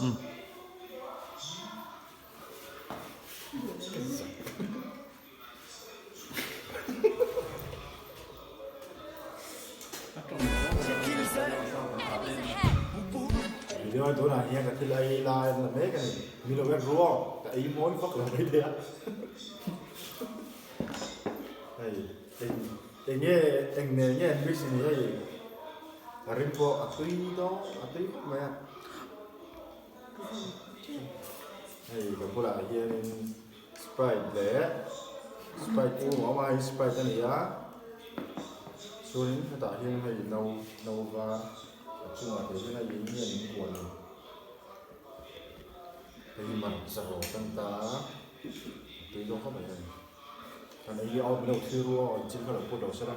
음. Video tôi là nghe cái thứ này là mấy cái này mình đâu biết rùa cái ý món phát là mấy đấy này tình nghe tình này nghe mix này cái rimpo atui mà này cái cô là hiện sprite lẻ sprite của mà sprite cái này á số những cái tại hiện hay nâu nâu và chung là cái này những cái cuộn thì mình sẽ có tăng ta tùy đó không phải anh ấy ao mình đâu thiếu rồi chỉ có là cô đầu sẽ đó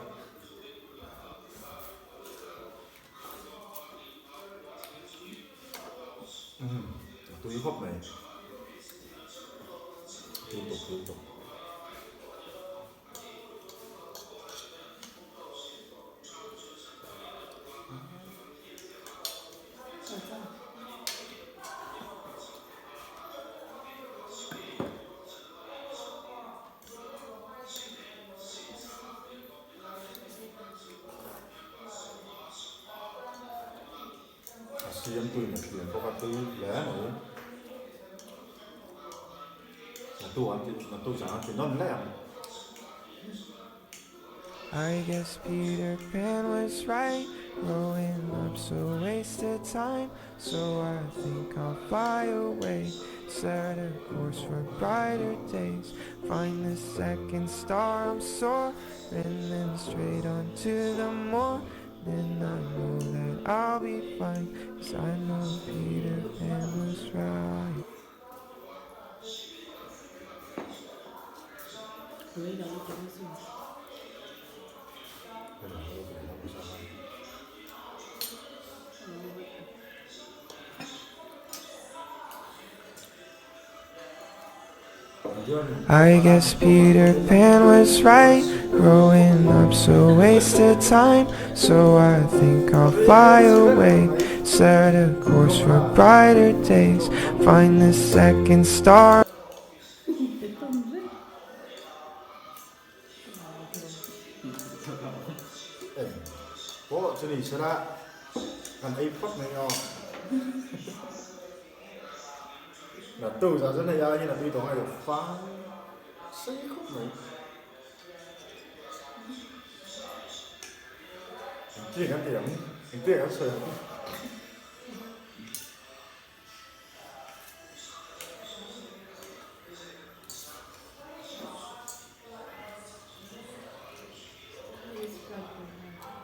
tùy hộp này tùy tục Fiamthu này tiền có cái lẻ nữa là tôi chẳng thì nó lẻ I guess Peter Pan was right. Growing up so wasted time. So I think I'll fly away. Set a course for brighter days. Find the second star, I'm soaring. Then straight on to the morning. I know that I'll be fine. 'Cause I know Peter Pan was right. I guess Peter Pan was right. Growing up so wasted time. So I think I'll fly away. Set a course for brighter days. Find the second star. có cho đi sẽ là anh ấy phát này ngon là từ giờ rất này ra như là tuy tổng hay được phá xây khúc này chỉ cái điểm chỉ cái sợi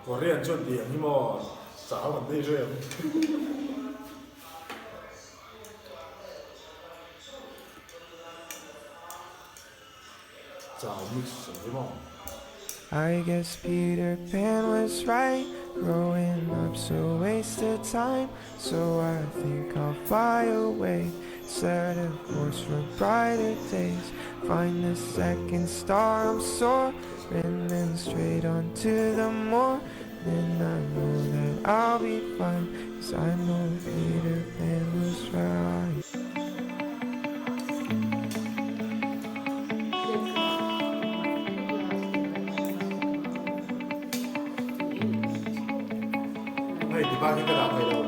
có riêng chuyện điểm nhưng mà cháu vẫn đi riêng cháu mix với mỏ I guess Peter Pan was right. Growing up so wasted time. So I think I'll fly away. Set a course for brighter days. Find the second star, I'm soaring. Then straight on to the morning. I know that I'll be fine. 'Cause I know Peter Pan was right. này thì ba cái đạp này đâu